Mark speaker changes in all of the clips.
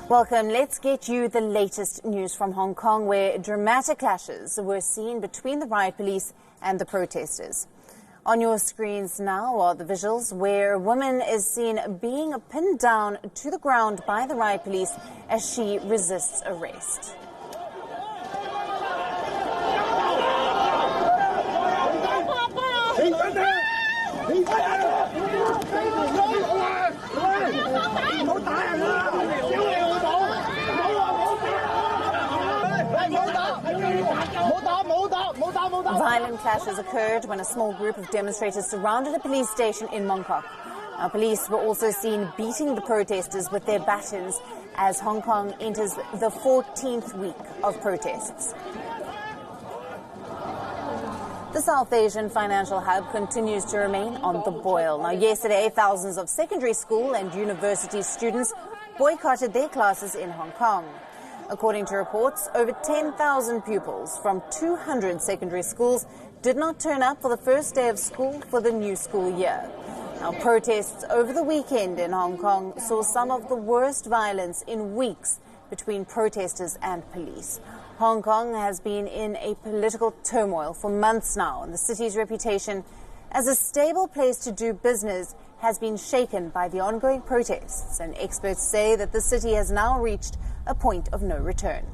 Speaker 1: Welcome. Let's get you the latest news from Hong Kong, where dramatic clashes were seen between the riot police and the protesters. On your screens now are the visuals where a woman is seen being pinned down to the ground by the riot police as she resists arrest. Violent clashes occurred when a small group of demonstrators surrounded a police station in Mongkok. Now, police were also seen beating the protesters with their batons as Hong Kong enters the 14th week of protests. The South Asian financial hub continues to remain on the boil. Now, yesterday, thousands of secondary school and university students boycotted their classes in Hong Kong. According to reports, over 10,000 pupils from 200 secondary schools did not turn up for the first day of school for the new school year. Now, protests over the weekend in Hong Kong saw some of the worst violence in weeks between protesters and police. Hong Kong has been in a political turmoil for months now, and the city's reputation as a stable place to do business has been shaken by the ongoing protests, and experts say that the city has now reached a point of no return.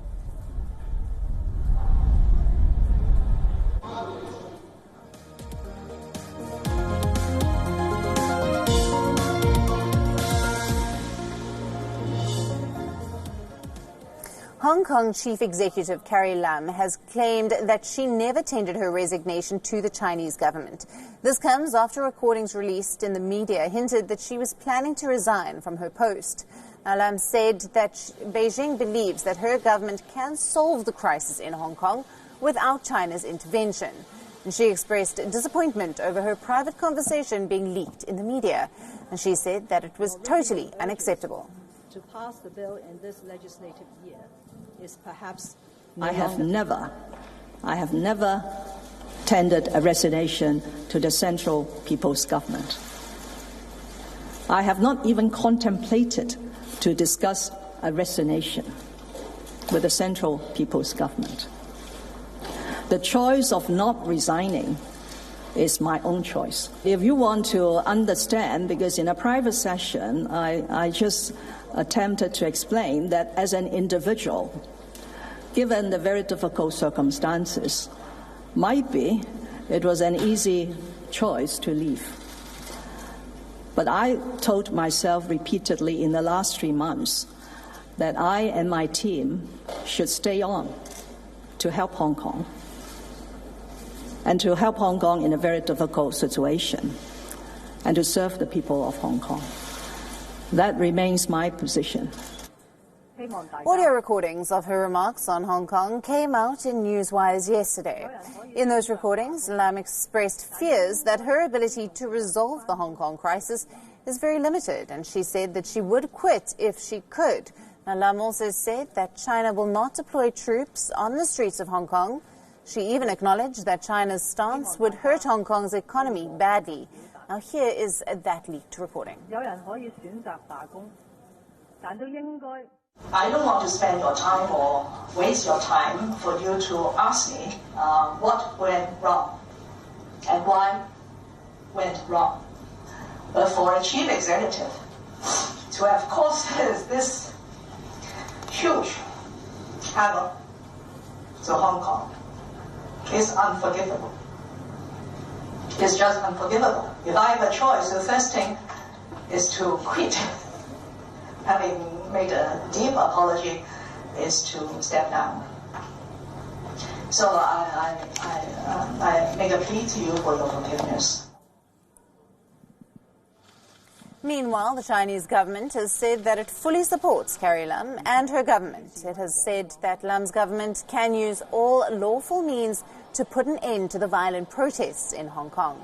Speaker 1: Hong Kong Chief Executive Carrie Lam has claimed that she never tendered her resignation to the Chinese government. This comes after recordings released in the media hinted that she was planning to resign from her post. Now, Lam said that Beijing believes that her government can solve the crisis in Hong Kong without China's intervention. And she expressed disappointment over her private conversation being leaked in the media. And she said that it was totally unacceptable.
Speaker 2: To pass the bill in this legislative year is perhaps
Speaker 3: I have never tendered a resignation to the Central People's Government. I have not even contemplated to discuss a resignation with the Central People's Government. The choice of not resigning is my own choice. If you want to understand, because in a private session, I just attempted to explain that as an individual, given the very difficult circumstances, might be it was an easy choice to leave. But I told myself repeatedly in the last 3 months that I and my team should stay on to help Hong Kong, and to help Hong Kong in a very difficult situation, and to serve the people of Hong Kong. That remains my position.
Speaker 1: Audio recordings of her remarks on Hong Kong came out in Newswires yesterday. In those recordings, Lam expressed fears that her ability to resolve the Hong Kong crisis is very limited, and she said that she would quit if she could. Now, Lam also said that China will not deploy troops on the streets of Hong Kong. She even acknowledged that China's stance would hurt Hong Kong's economy badly. Now, here is that leaked recording.
Speaker 4: I don't want to spend your time or waste your time for you to ask me what went wrong and why went wrong. But for a chief executive to have caused this huge havoc to Hong Kong is unforgivable. It's just unforgivable. If I have a choice, the first thing is to quit. Having made a deep apology is to step down. So I make a plea to you for your forgiveness.
Speaker 1: Meanwhile, the Chinese government has said that it fully supports Carrie Lam and her government. It has said that Lam's government can use all lawful means to put an end to the violent protests in Hong Kong.